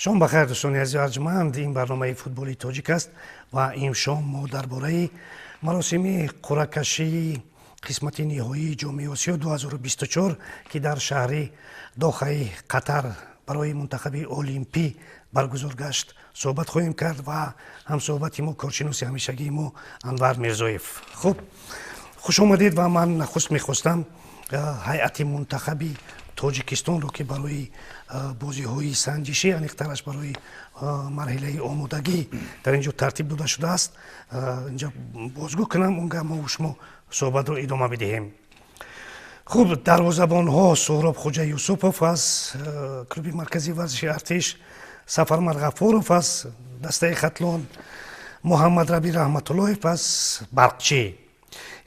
شام بخیر دوستان عزیز و ارجمند. این برنامه فوتبالی تاجیک است و این شام ما درباره مراسم قرعه کشی قسمت نهایی جام آسیا 2024 که در شهر دوحه قطر برای منتخب المپی برگزار گشت صحبت خواهیم کرد و هم صحبت ما کارشناس همیشگی ما انور میرزایف. خب خوش آمدید و من نخست میخواستم هیئت منتخبی تاجیکستان رو که برای بازی های سنجشی انیقترش برای مرحله آمادگی در اینجا ترتیب داده شده است اینجا بازگو کنم، اونگاه ما و شما صحبت رو ادامه بدهیم. خوب، دروازه‌بان ها سهراب خوجا یوسفوف از کلوب مرکزی ورزشی ارتش، سفرمد غفورов از دسته خطلان، محمد ربی رحمت اللهیف از برقچی،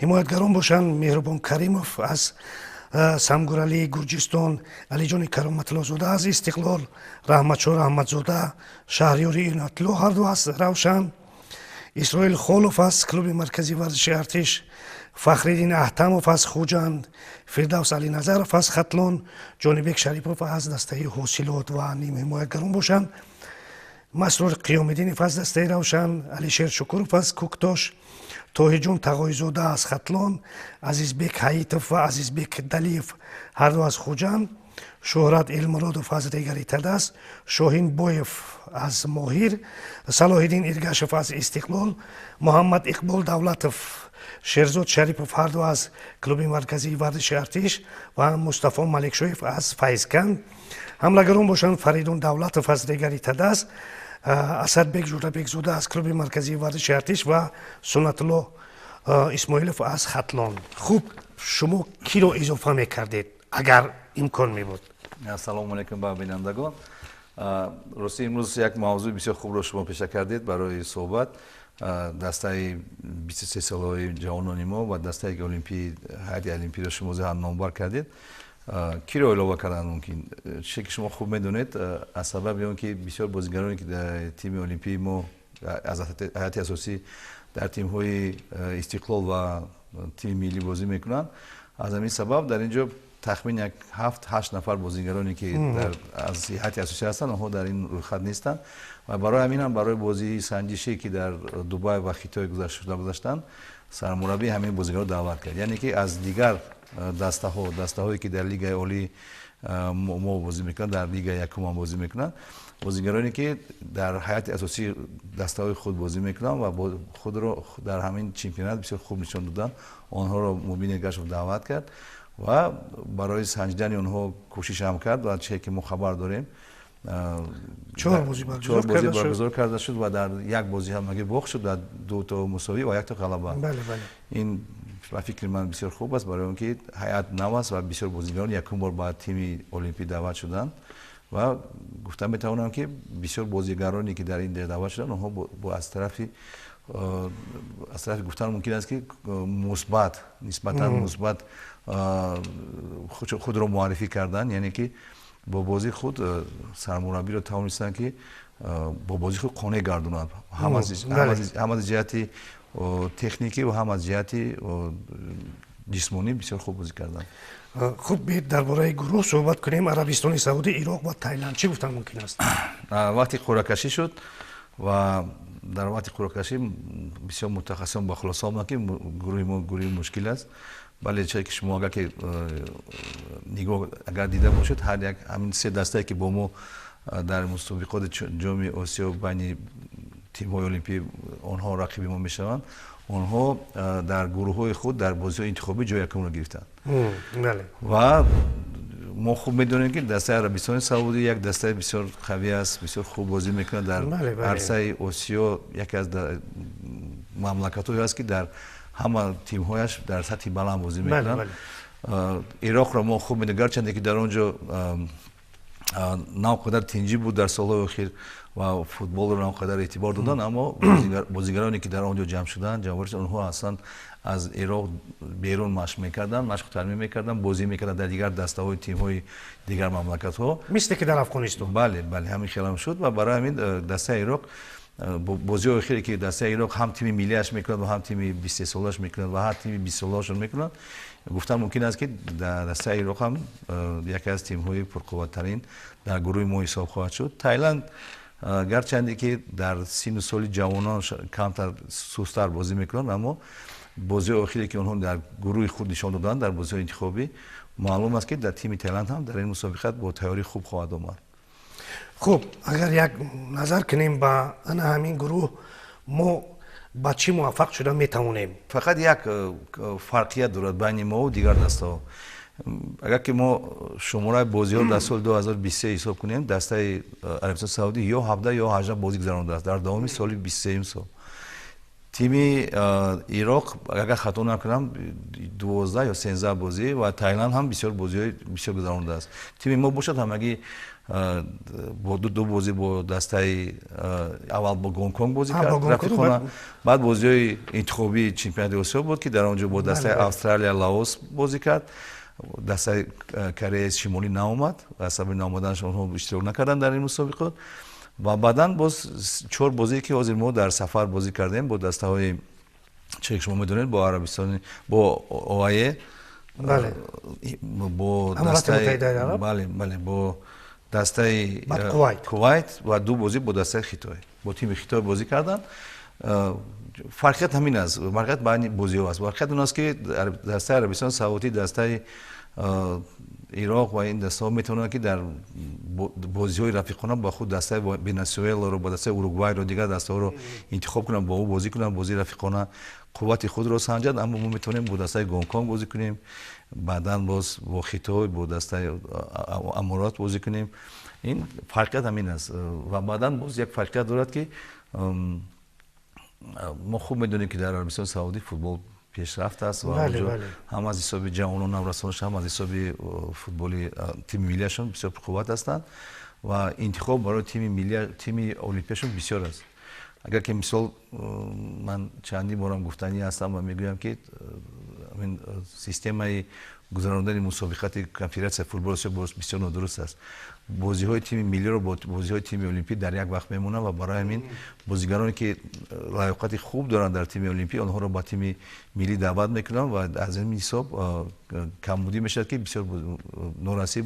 حمایتگران باشند مهربان کریمов از سمگورعلی گرجستان، علی جان کرامت الله زاده از استقلال، رحمتشاه رحمتزاده شهریار عنایت الله هر دو از روشن، اسرائیل خالوف از کلوب مرکزی ورزشی ارتش، فخرالدین احتموف از خوجند، فردوس علی نظرов از خطلان، جانبک شریپوف از دسته حاصلات و نیم حمایتگران باشند، مسرور قیام‌الدینов از دسته روشن، علیشیر شکوروف از کوکتاش، طاهرجان تقایزاده از خطلان، عزیزبک حییتوف و عزیزبک دلیف هر دو از خوجند، شهرت المرادوف از ریگری تدس، شاهین بویف از ماهیر، صلاحالدین ارگشوف از استقلال، محمد اقبال دولتوف، شیرزاد شریپوف هر دو از کلوب مرکزی ورزشی ارتش و مصطفی ملکشویف از فیضکند، حملهگران باشند فریدون دولتوف از ریگری تدس، اسدبک جورابک زاده از کلوب مرکزی ورزشی ارتش و سنت الله اسماعیلوف از خطلان. خوب، شما کی رو اضافه میکردید اگر امکان میبود؟ سلام علیکم با بینندگان. راستی امروز یک موضوع بسیار خوب رو شما پیش کردید برای صحبت. دسته 23 ساله جوانان ما و دسته المپی هیئت المپی رو شما هم نامبر کردید. کی رو علاوه کردن ممکن؟ چه که شما خوب میدونید از سبب اینکه بسیار بازیگرانی که در تیم المپی ما از هیئت اساسی در تیم های استقلال و تیم ملی بازی میکنن، از همین سبب در اینجا تخمین 7-8 نفر بازیگرانی که از هیئت اساسی هستند اونها در این رویخط نیستند و برای همین هم برای بازی سنجشی که در دبی و خیتای گذشتن سرمربی همین بازیگران دعوت کرد، یعنی که از دیگر دسته هایی که در لیگ عالی ما بازی میکنن، در لیگ یکم هم بازی میکنن، بازیگرانی که در هیئت اساسی دسته های خود بازی میکنن و خود رو در همین چمپیونات بسیار خوب نشان دادن، آنها رو مبین گشت دعوت کرد و برای سنجیدن اونها کوشش هم کرد و چه که ما خبر داریم 4 بازی برگزار کرده شد و در یک بازی هم مگه باخت شد، در 2 تا مساوی و 1 تا غلبه. بله. این و فکر من بسیار خوب است برای اینکه هیئت نو است و بسیار بازیگران یکم بار با تیم المپی دعوت شدند و گفتم میتونم که بسیار بازیگرانی که در این دعوت شدن اونها با از طرف گفتن ممکن است که نسبتا مثبت خود رو معرفی کردن، یعنی که با بازی خود سرمربی رو توانستن که با بازی خود قانع گردونند، هم از جهت تکنیکی و هم از جهت جسمانی بسیار خوب بازی کردن. خوب، بیاید درباره گروه صحبت کنیم. عربستان سعودی، عراق و تایلند چی گفتن ممکن است؟ وقتی قرعه کشی شد و در وقت قرعه کشی بسیار متخصصان با خلاصه آمدن که گروه ما گروه مشکل است. بله، چه که شما اگر که نگاه اگر دیده باشید هر یک همین 3 دسته که با ما در مسابقات جام آسیا بین تیم های المپی آنها رقیب ما میشوند، آنها در گروه های خود در بازی های انتخابی جای یکم رو گرفتند. بله. و ما خوب میدونیم که دسته عربستان سعودی یک دسته بسیار قوی است، بسیار خوب بازی میکنه در عرصه آسیا، یکی از مملکت هایی است که در همه تیم هایش در سطح بالا بازی میکنن. عراق را ما خوب میدونیم، گرچه که در اونجا ناقدر تنجی بود در سالهای اخیر و فوتبال رو ناقدر اعتبار دادن، اما بازیگرانی که در اونجا جمع شدن اونها اصلا از عراق بیرون مشق میکردن، مشق ترمیم میکردن، بازی میکردن در دیگر دسته های تیم های دیگر مملکت ها، مثل که در افغانستان. بله همین خیلی هم شد و برای همین دسته عراق بازی آخری که دسته عراق هم تیم ملیش میکنند و هم تیم 23 سالش میکنند و هم تیم 20 سالشون میکنند گفتن ممکن است که در دسته عراق هم یکی از تیم های پرقوت‌ترین در گروه ما حساب خواهد شد. تایلند گرچند که در سن و سال جوانان کمتر سست‌تر بازی میکنند اما بازی آخری که اونها در گروه خود نشان دادن در بازی انتخابی معلوم است که در تیم تایلند هم در این مسابقه با تیاری خوب خواهد آمد. خب اگر یک نظر کنیم با همین گروه ما با چی موفق شده میتوانیم؟ فقط یک فرقیت دارد بین ما و دیگر دسته. اگر که ما شماره بازی ها در سال 2023 حساب کنیم دسته عربستان سعودی یا 17 یا 18 بازی گذرانده است در دوام سال 23 سال. تیم عراق اگر خطا نکنم 12 یا 13 بازی و تایلند هم بسیار گذرانده است. تیم ما باشد همگی با دو بازی با دسته اول با گونگ کنگ بازی کرد رفیقانه، بعد بازی های انتخابی چمپیونات آسیا بود که در آنجا با دسته استرالیا لاوس بازی کرد. دسته کره شمالی ناآمد و سبب ناآمدنش اونها اشتراک نکردن در این مسابقات و بعداً باز 4 بازی که حاضر ما در سفر بازی کردیم با دسته های چه شما میدونید با عربستان با اوایه بله با دسته بله با دسته کویت و 2 بازی با دسته خیتای با تیم خیتای بازی کردن. فرقیت همین است، فرقیت بین بازی ها است. فرقیت اون است که دسته عربستان سعودی دسته عراق و این دسته ها میتونن که در بازی های رفیقانه با خود دسته ونزوئلا رو با دسته اوروگوئه رو دیگر دسته ها رو انتخاب کنن با او بازی کنن، بازی رفیقانه قوت خود رو سنجد. اما ما میتونیم با دسته گونگ کنگ بازی کنیم، بعداً باز با خیتای با دسته امارات بازی کنیم. این فرقیت همین است و بعداً باز یک فرقیت دارد که ما خوب میدونیم که در عربستان سعودی فوتبال پیشرفت است و اونجا هم از حساب جوانان نورسانش هم از حساب فوتبال تیم ملیشون بسیار قوت هستند و انتخاب برای تیم المپیشون بسیار است. اگر که مثال من چندی بارم گفتنی هستم و میگویم که این سیستم گذراندن مسابقات کنفرانس فوتبال آسیا بسیار نادرست است. بازی های تیم ملی رو با بازی های تیم المپی در یک وقت میمونه و برای همین بازیگرانی که لیاقت خوب دارن در تیم المپی آنها رو با تیم ملی دعوت میکنن و از این حساب کمبودی میشه که بسیار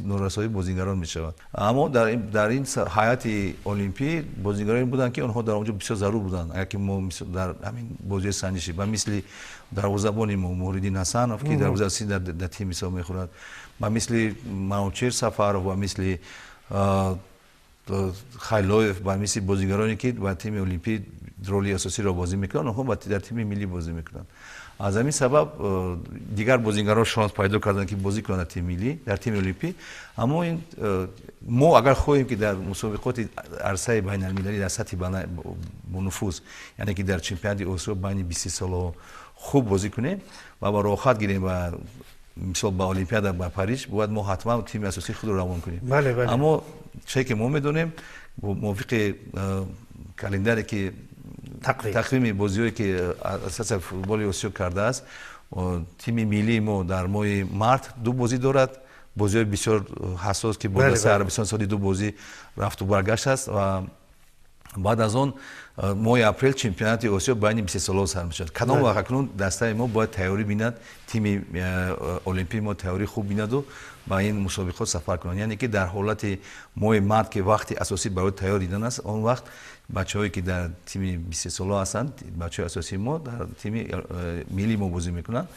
نارسایی بازیگران میشود. اما در این حیات المپی بازیگرانی بودن که آنها در اونجا بسیار ضرور بودن. اگر که ما در همین بازی سنجشی و مثل دروازه‌بان ما موردین حسنов که دروازه‌بانی در تیم حساب میخورد و مثل مانوچر سفرov و مثل خیلوف و مثل بازیگرانی که با تیم المپی رولی اساسی را بازی میکنن هم در تیم ملی بازی میکنن. از همین سبب دیگر بازیگران شانس پیدا کردن که بازی کنند تیم ملی در تیم المپی. اما این ما اگر خواهیم که در مسابقات عرصه بین المللی در سطح با نفوذ یعنی که در چمپیونات آسیا بین 20 سال خوب بازی کنیم و با راحت گیریم و مثلا با المپیاد با پاریس باید ما حتما تیم اساسی خود رو روان کنیم. بله. اما چیزی که ما میدونیم موافق کلندری که تقویم بازی‌هایی که اساس فوتبال آسیا کرده است تیم ملی ما در ماه مارت 2 بازی دارد، بازی بسیار حساس که با دسته عربستان سعودی 2 بازی رفت و برگشت است و بعد از اون ماه اپریل چمپیونات آسیا بین 20 ساله سر میشد. کدام وقت کنون دسته ما باید تیاری بیند، تیم المپی ما تیاری خوب بیند و با این مسابقات سفر کنند. یعنی که در حالت ماه مارت که وقتی اساسی برای تیاری دیدن است اون وقت بچه‌هایی که در تیم 20 ساله هستند بچه‌های اساسی ما در تیم ملی ما بازی میکنند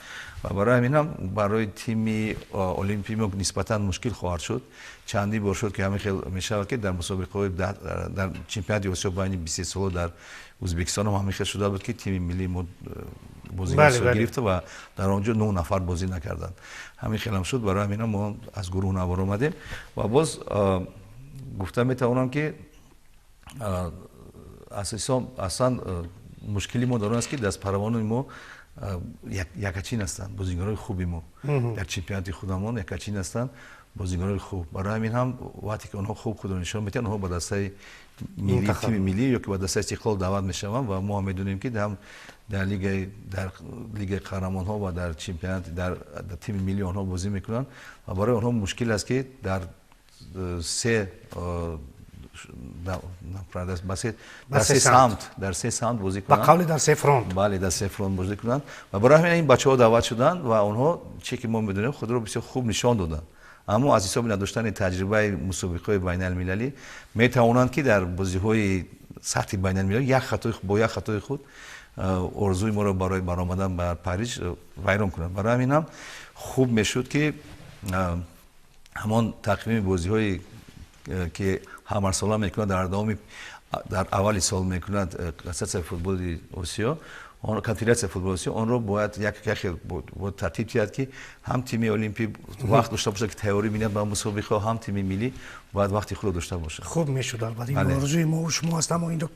و برای همین هم برای تیم المپی ما نسبتاً مشکل خواهد شد. چندی بار شد که همین خیلی میشه که در مسابقه در چمپیونات آسیا بین 20 ساله در ازبکستان هم همین خیلی شده بود که تیم ملی ما بازیگر گرفت و در آنجا 9 نفر بازی نکردند. همین خیلی هم شد. برای همین ما از گروه نوار اومدیم و باز گفتم میتونم که اصلا مشکلی ما دارن است که دست پروانه ما یکچین هستند. بازیگرای خوبی ما در چمپیونات خودمون یکچین هستند، بازیگرای خوب. برای همین هم وقتی که اونها خوب خود نشون میدن اونها با دسته ملی تیم ملی یا که با دسته استقلال دعوت میشوند و ما هم میدونیم که هم در لیگ قهرمان‌ها و در چمپیونات در تیم ملی آنها بازی میکنن و برای آنها مشکل است که در 3 در سه سمت بازی کنند. بقالی در سه فرانت. بله در سه فرانت بازی کنند و برای همین این بچه‌ها دعوت شدند و اونها چه که ما می‌دونیم خود رو بسیار خوب نشان دادند. اما از حساب نداشتن تجربه مسابقات بین‌المللی میتوانند که در بازی‌های سطح بین‌المللی یک خطای خود آرزوی ما رو برای برآمدن به پاریس ویران کنند. برای همین هم خوب میشد که همان تقویم بازی‌های که هر ساله میکنند در اول سال میکنند اساس فوتبال آسیا اون کنفرانس فوتبال آسیا اون رو باید یک ترتیب کرد که هم تیم المپی وقت داشته باشه که تئوری ببیند با مسابقه هم تیم ملی باید وقتی خود داشته باشه. خوب میشد البته این آرزوی ما و شما است اما این رو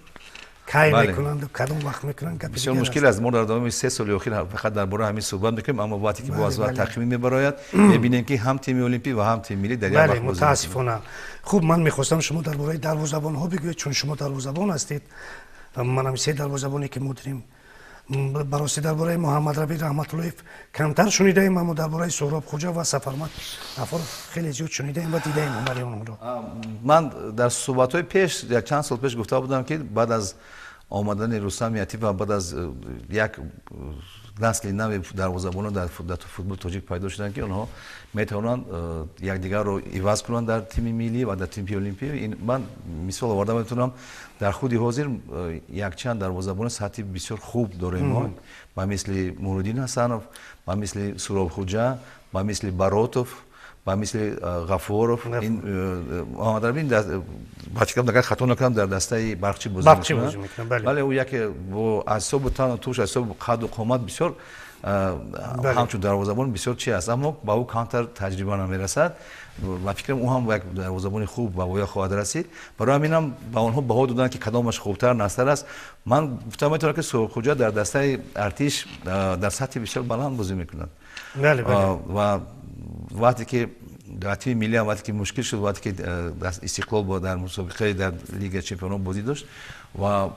کی میکنند و کدوم وقت میکنند که بسیار مشکل است. ما در ادامه 3 سال اخیر فقط درباره همین صحبت میکنیم اما وقتی که باز تقویم میبراید میبینیم که هم تیم المپی و هم تیم ملی در یک وقت بازی متاسفانه. خوب من میخواستم شما درباره دروازه‌بان ها بگویید چون شما دروازه‌بان هستید. من هم سه دروازه‌بانی که ما داریم براستی درباره محمد ربیع رحمت الله کمتر شنیده ایم اما درباره سهراب خوجا و سفرمند افر خیلی زیاد شنیده ایم و دیده ایم عملی اونها رو. من در صحبت‌های پیش در چند سال پیش گفته بودم که بعد از آمدن رستم یعطی و بعد از یک نسل نو دروازه‌بانان در فوتبال تاجیک پیدا شدن که اونها میتونن یکدیگر رو عوض کنن در تیم ملی و در تیم المپی. این من مثال آوردم میتونم در خودی حاضر یک چند دروازه‌بان سطحی بسیار خوب داریم ما با مثل مرودین حسنوف با مثل سهراب خوجا با مثل باروتوف با مثل غفورов این محمد ربیع بچگی دیگه خطا نکردم در دسته برقچی بازی میکنه. بله او یک با اعصاب تن توش اعصاب قد و قامت بسیار همچون دروازه‌بان بسیار چی است اما با او کانتر تجربه نمیرسد و فکرم او هم یک دروازه‌بان خوب با اویا خواهد رسید. برای همینم با اونها بها دادن که کدامش خوبتر نستر است. من گفتم میتونه که سهراب خوجا در دسته ارتش در سطح بسیار بلند بازی میکنند. بله و وقتی که در تیم ملی وقتی که مشکل شد وقتی که استقلال با در مسابقه در لیگ چمپیونان بازی داشت و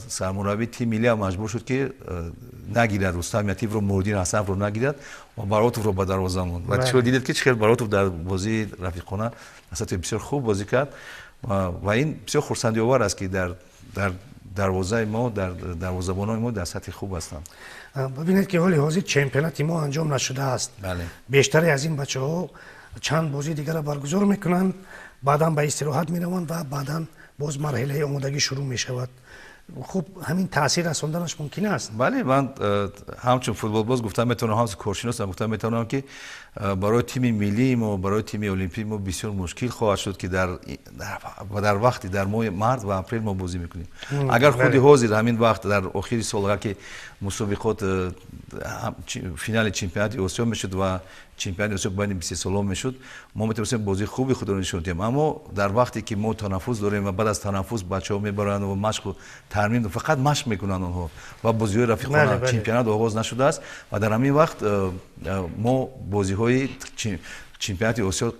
سرمربی تیم ملی مجبور شد که نگیرد رستم یعطی رو مرودین حسن رو نگیرد و باروتوف رو به دروازه ماند و چون دیدید که چقدر باروتوف در بازی رفیقانه اصلا بسیار خوب بازی کرد و این بسیار خرسندی آور است که در دروازه ما در دروازه‌بانان ما در سطح خوب هستند. ببینید که حالی حاضر چمپیونات ما انجام نشده است. بله. بیشتری از این بچه‌ها چند بازی دیگر را برگزار میکنند بعدا به استراحت میروند و بعدا باز مرحله آمادگی شروع میشود. خوب همین تاثیر رساندنش ممکن است. بله من همچون فوتبال باز گفتم میتونم هم کورشناس گفتم میتونم که برای تیم ملی ما برای تیم المپی ما بسیار مشکل خواهد شد که در وقتی در ماه مارس و اپریل ما بازی میکنیم. اگر خودی حاضر همین وقت در آخر سال که مسابقات فینال چمپیونات آسیا میشد و چمپیون آسیا بین 20 ساله میشد ما میتونیم بازی خوبی خود رو نشون بدیم اما در وقتی که ما تنفس داریم و بعد از تنفس بچه‌ها میبرن و مشق و تمرین فقط مشق میکنن اونها و بازی‌های رفیقانه چمپیونات آغاز نشده است و در همین وقت ما بازی‌های چمپیونات آسیا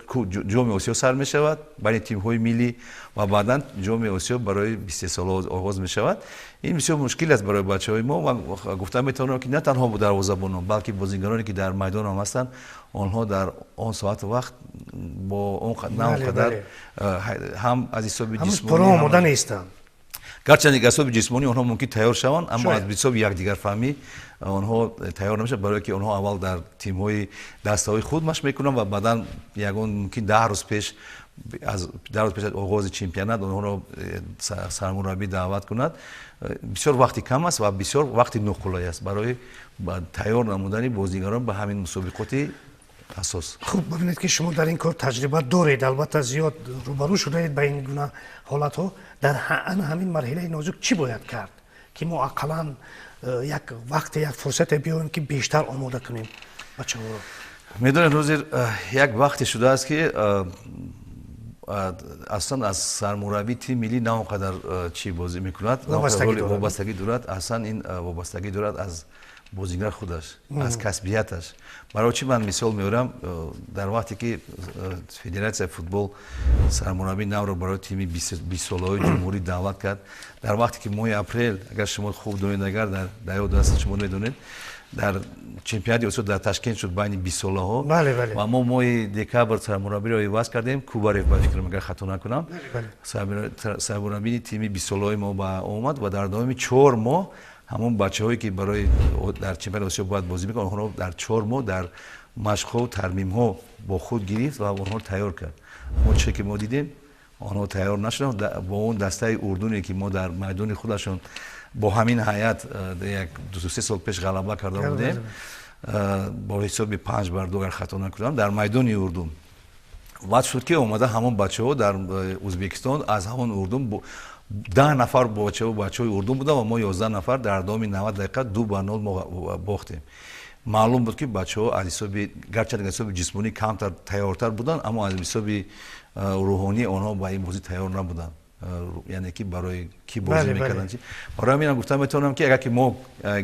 جام آسیا سر می شود بین تیم‌های ملی و بعداً جام آسیا برای 20 ساله آغاز می شود. این بسیار مشکل است برای بچه‌های ما و گفتم میتونم که نه تنها با دروازه‌بانان بلکه بازیکنانی که در میدان هم هستند آنها در آن ساعت وقت با اون قدر هم از حساب جسمانی آماده نیستند. گرچه از حساب جسمانی آنها ممکن تیار شوند اما از حساب یکدیگر فهمی آنها تیار نمیشه برای که آنها اول در تیم‌های دسته‌های خود مشق میکنن و بعداً یگان ممکن 10 روز پیش از آغاز چمپیونات آنها را سرمربی دعوت کند. بسیار وقتی کم است و بسیار وقتی ناخوشایند است برای تیار نمودن بازیگران به همین مسابقات اساس. خوب ببینید که شما در این کار تجربه دارید البته زیاد روبرو شدید با این گونه حالت‌ها در همین مرحله نازک چی باید کرد که ما اقلاً یک وقت یک فرصت بیایم که بیشتر آماده کنیم بچه‌ها رو. میدونید روز یک وقتی شده است که اصلا از سرمربی تیم ملی نه اونقدر چی بازی میکند وابستگی دارد اصلا این وابستگی دارد از بازیگر خودش از کسبیتش. برای چی من مثال میارم در وقتی که فدراسیون فوتبال سرمربی نو رو برای تیم 20 ساله جمهوری دعوت کرد در وقتی که ماه اپریل اگر شما خوب دونید اگر در یاد دست شما میدونید در چمپیونات اسیا در تشکیل شد بین 20 ساله‌ها بله بله. و ما ماه دکامبر سرمربی رو عوض کردیم کوبارف با فکر می‌کنم خطا نکنم سرمربی تیم 20 ساله‌ای ما با اومد و در داوم 4 ماه همون بچه‌هایی که برای در چمپیونات آسیا باید بازی می‌کنن اونها در 4 ماه در مشق‌ها و ترمیم‌ها با خود گرفت و اونها رو تیار کرد. ما چه که ما دیدیم آنها تیار نشدن با اون دسته اردنی که ما در میدان خودشون با همین هیئت یک 2-3 سال پیش غلبه کرده بودیم با حساب 5-2 اگر خطا نکنم در میدان اردن وقت شد که اومده همون بچه‌ها در ازبکستان از همون اردن 10 نفر بچه‌های اردن بودن و ما 11 نفر در داوم 90 دقیقه 2-0 ما باختیم. معلوم بود که بچه‌ها از حساب گرچه از حساب جسمانی کمتر تیارتر بودن اما از حساب روحانی آنها با این بازی تیار نبودن. یعنی که برای کی بازی میکردن برای همین گفتم میتونم که اگر که ما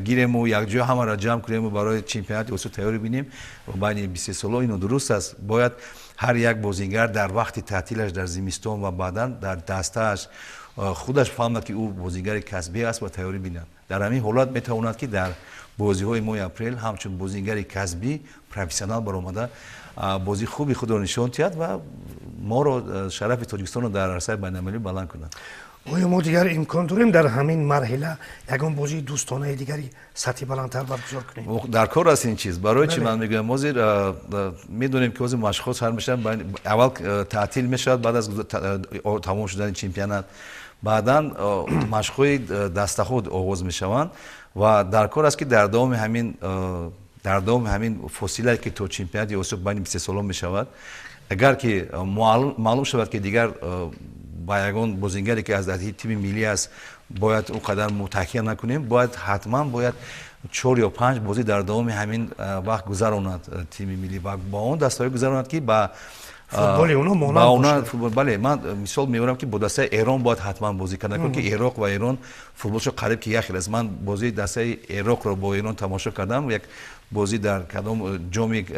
گیریم و یک جا همه را جمع کنیم و برای چمپیونات اسیا تیاری بینیم و بین 20 ساله اینو درست است باید هر یک بازیگر در وقت تعطیلش در زمستان و بعداً در دسته‌اش خودش فهمد که او بازیگر کسبی است و تیاری بیند در همین حالت میتواند که در بازی‌های ماه اپریل همچون بازیگر کسبی پروفسیونال برآمده بازی خوبی خود را نشان دهد و ما رو شرف تاجیکستان رو در عرصه بین‌المللی بلند کند. آیا ما دیگر امکان داریم در همین مرحله یگان بازی دوستانه دیگری سطح بلندتر برگزار کنیم؟ در کار است این چیز برای چی من میگم ما میدونیم که از مشخص هر میشن اول تعطیل میشد بعد از تمام شدن چمپیونات بعداً مشق‌های دسته خود آغاز میشوند و در کار است که در دام همین فاصله که تو چمپیونات اسیا بین 20 سالان میشود اگر که معلوم شود که دیگر با یگان بازیگری که از تیم ملی است باید اونقدر متکی نکنیم باید حتما 4 یا 5 بازی در دام همین وقت گذراند تیم ملی و با اون دستای گذراند که با فوتبال اونا فوتبال بله من مثال میارم که با دسته ایران باید حتما بازی کنه که عراق و ایران فوتبالش قریب که یخی است من بازی دسته عراق رو با ایران تماشا کردم یک بازی در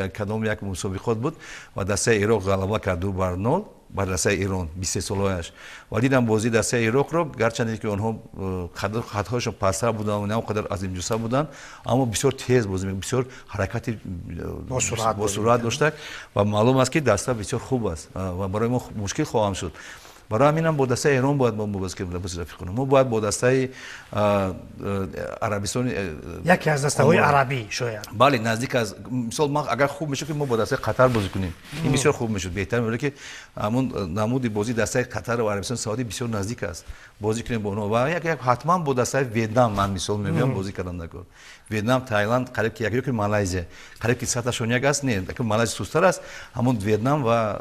کدام یک مسابقات بود و دسته عراق غلبه کرد 2-0 بر دسته ایران 20 ساله‌اش و دیدم بازی دسته عراق رو گرچه که آنها خطاهاشون پستر بودن و نه اونقدر عظیم جسم بودن اما بسیار تیز بازی بسیار حرکتی با سرعت داشت و معلوم است که دسته بسیار خوب است و برای ما مشکل خواهم شد برای همینم با دسته ایران باید ما مبارزه کنیم ما باید با دسته عربستان یکی از دسته‌های عربی شاید بله نزدیک از مثال ما اگر خوب میشه که ما با دسته قطر بازی کنیم این بسیار خوب میشه بهتر میشه که همون نمود بازی دسته قطر و عربستان سعودی بسیار نزدیک است بازی کنیم با اونها و یک حتما با دسته ویتنام من مثال میگم بازی کردن نکن ویتنام تایلند قریب که یکی مالایزیا قریب که سطحشون یک است نه که مالایزیا سست‌تر است همون ویتنام و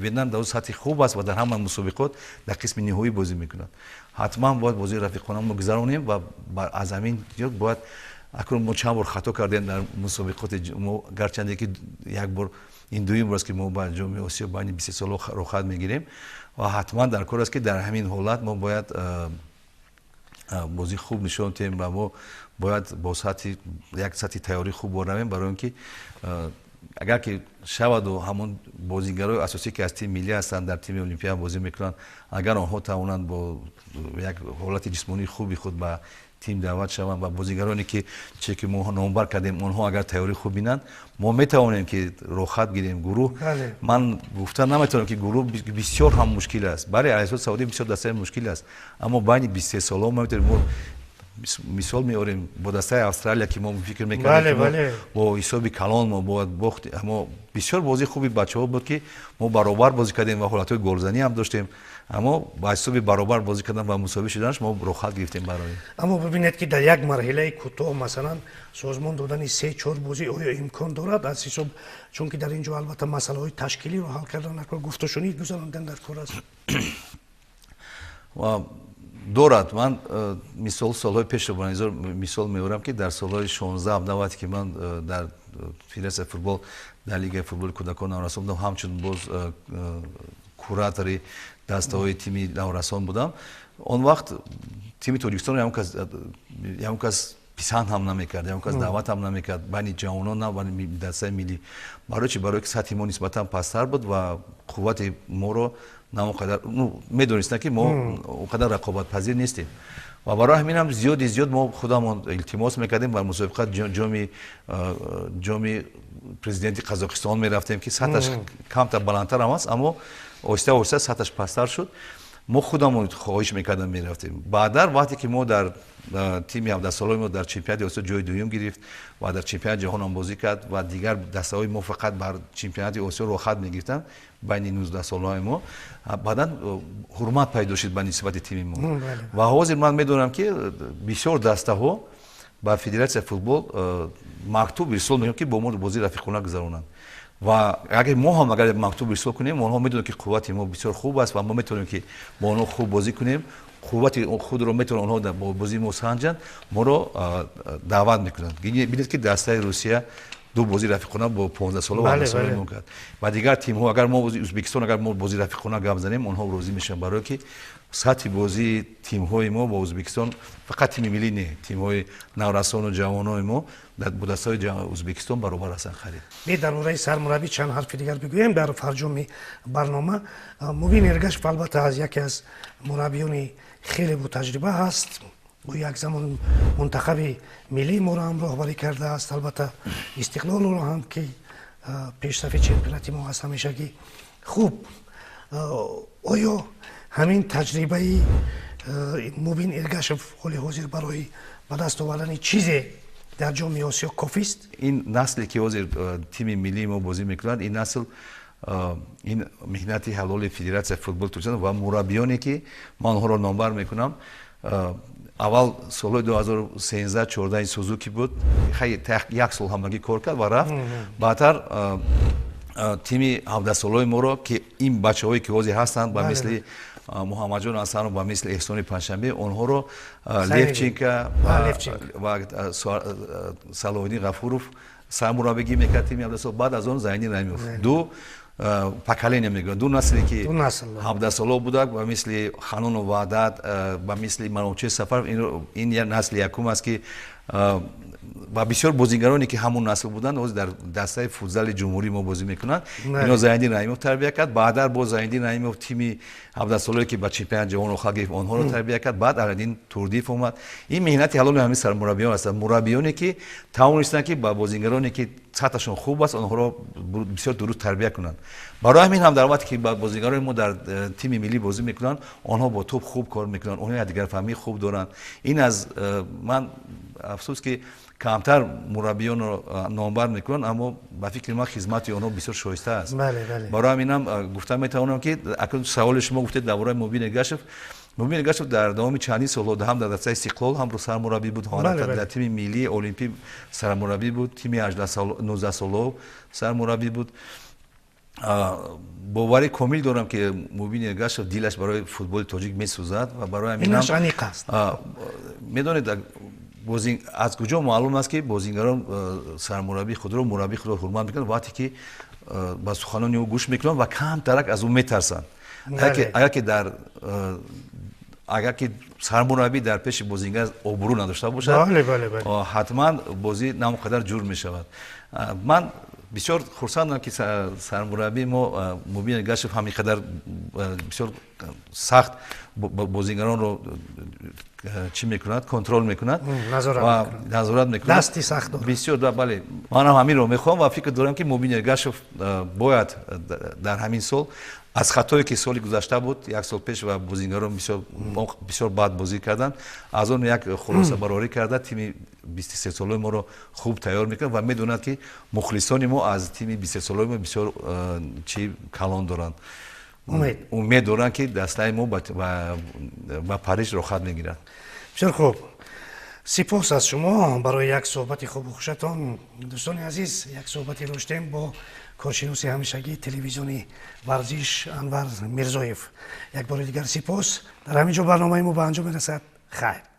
ویتنام در سطح خوب است و در همه مسابقات در قسم نهایی بازی میکنند حتما باید بازی رفیقانه ما گذرونیم و از همین باید اکنون ما چند بار خطا کردیم در مسابقات ما گرچه که یک بار این دویم است که ما با جام آسیا بین 20 سال رخصت میگیریم و حتما در کار است که در همین حالت ما باید بازی خوب نشون بدیم و ما باید با یک سطح تیاری خوب برویم برای اینکه اگر که شود و همون بازیگرای اساسی که از تیم ملی هستند در تیم المپیا بازی میکنند اگر آنها توانند با یک حالت جسمانی خوبی خود به تیم دعوت شوند و بازیگرانی که چه که ما نامبر کردیم اونها اگر تیاری خوب بینند ما میتوانیم که رخصت گیریم گروه من گفتن نمیتونم که گروه بسیار هم مشکل است برای عربستان سعودی بسیار دسته مشکل است اما بین 23 ساله ما میتونیم مثال میاریم با دسته استرالیا که ما فکر میکنیم با حساب کلان ما باید باخت اما بسیار بازی خوبی بچه‌ها بود که ما برابر بازی کردیم و حالت‌های گلزنی هم داشتیم اما با حساب برابر بازی کردن و مساوی شدنش ما رخصت گرفتیم برای اما ببینید که در یک مرحله کوتاه مثلا سازمان دادن 3-4 بازی آیا امکان دارد از حساب چون که در اینجا البته مسائل تشکیلی رو حل کردن نکن گفتشونی گذراندن در کار است و دارد من مثال سالهای پیش رو بنظر مثال میارم که در سالهای 16 وقتی که من در فدراسیون فوتبال در لیگ فوتبال کودکان نورسان بودم همچنین باز کوراتوری دسته‌های تیم نورسان بودم اون وقت تیم تاجیکستان هم کس پسند هم نمیکرد هم کس دعوت هم نمیکرد بین جوانان نه بین دسته ملی برای چی برای که سطح ما نسبتا پستر بود و قوت ما رو نه اونقدر میدونستن که ما اونقدر رقابت پذیر نیستیم و برای همین هم زیاد ما خودمون التماس میکردیم بر مسابقات جام پرزیدنتی قزاقستان میرفتیم که سطحش کم تا بالاتر هم است اما آهسته سطحش پستر شد ما خودمون خواهش میکردیم میرفتیم بعدا وقتی که ما در تیم 17 ساله ما در چمپیونات آسیا جای دوم گرفت و در چمپیونات جهان هم بازی کرد و دیگر دسته‌های ما فقط بر چمپیونات آسیا رو خط میگرفتن بین 19 ساله ما بعدا حرمت پیدا شد به نسبت تیم ما و حاضر من میدونم که بسیار دسته با فدراسیون فوتبال مکتوب ارسال میکنن که با ما بازی رفیقانه گذرونن و اگر ما هم اگر مکتوب ارسال کنیم اونها میدونن که قوت ما بسیار خوب است و ما میتونیم که با اونها خوب بازی کنیم قوت خود رو میتونن اونها در بازی ما سنجن ما رو دعوت میکنن ببینید که دسته روسیه دو بازی رفیقانه با 15 ساله و 17 ساله میکرد و دیگر تیم ها اگر ما ازبکستان اگر ما بازی رفیقانه گام زنیم اونها راضی میشن برای که سطح بازی تیم های ما با ازبکستان فقط تیم ملی نه تیم های نورسان و جوانای ما در بودستای ازبکستان برابر هستن خرید می درباره سرمربی چند حرف دیگر بگویم در فرجام برنامه مبین ارگش البته از یکی از مربیان خیلی با تجربه هست او یک زمان منتخب ملی ما را هم راهبری کرده است البته استقلال رو هم که پیشرفت چمپیونات ما هست همیشگی خوب آیا همین تجربه مبین ارگشف حال حاضر برای به دست آوردن چیزی در جام آسیا کافی است این نسلی که حاضر تیم ملی ما بازی میکنند این نسل این مهنت حلال فدراسیون فوتبال ترکیه و مربیانی که من آنها را نامبر میکنم اول سال 2013 14 سوزوکی بود خیلی یک سال همگی کار کرد و رفت بعدتر تیم 17 ساله ما را که این بچه‌هایی که حاضر هستند با مثل محمد جان حسن و با مثل احسان پنجشنبه اونها رو لیفچینکا و صلاح‌الدین غفورов سرمربیگی میکرد تیم 17 سال بعد از اون زاینی رحیموف دو پکلین میگن دو نسلی که 17 ساله بودند و مثل خانون و وعدت و مثل منوچه سفر این یک نسل یکم است که و بسیار بازیگرانی که همون نسل بودند در دسته فوتبال جمهوری ما بازی میکنند اینا زاینی رحیموف تربیت کرد بعدا با زاینی رحیموف تیم 17 ساله که با چمپیون جهان رو گرفت اونها رو تربیت کرد بعد علادین توردیف اومد این مهنت حلال همین سرمربیان هستند مربیانی که توانستند که با بازیگرانی که سطحشون خوب است اونها رو بسیار درست تربیت کنند برای همین هم در وقتی که با بازیگران ما در تیم ملی بازی میکنن آنها با توپ خوب کار میکنن اونها دیگر فهمی خوب دارن این از من افسوس که کمتر مربیان رو نامبر میکنن اما با فکر من خدمت اونها بسیار شایسته است برای همین هم گفتم میتونم که اکنون سوال شما گفتید درباره مبین ارگشف در دوام چندین سال هم در دسته استقلال هم رو سرمربی بود در تیم ملی المپیک سرمربی بود تیم 19 ساله سرمربی بود باوری کامل دارم که مبین ارگشف دیلش برای فوتبال تاجیک میسوزد و برای همین هم میدونید از کجا معلوم است که بازیگران سرمربی خود رو مربی خود رو حرمت میکنن وقتی که با سخنان او گوش میکنن و کم ترک از اون میترسن اگر که سرمربی در پیش بازیگر آبرو نداشته باشد حتما بازی ناقدر جور میشود من بسیار خرسندم که سرمربی ما مبین ارگشف همینقدر بسیار سخت بازیگران رو چی میکند کنترل میکند نظارت میکند دستی سخت داره بسیار بله من هم همین رو میخوام و فکر دارم که مبین ارگشف باید در همین سال از خطایی که سالی گذشته بود یک سال پیش و بازیگران بسیار بد بازی کردن از اون یک خلاصه برآوری کرده تیم 23 ساله ما رو خوب تیار میکنه و میدوند که مخلصان ما از تیم 23 ساله ما بسیار چی کلان دارند امید دارند که دسته ما با پاریس رو خط میگیرند بسیار خوب سپاس از شما برای یک صحبت خوب و خوشتان دوستان عزیز یک صحبتی داشتیم با کارشناس همیشگی تلویزیونی ورزش انور میرزایف یک بار دیگر سپاس در همینجا برنامه ما به انجام میرسد خیر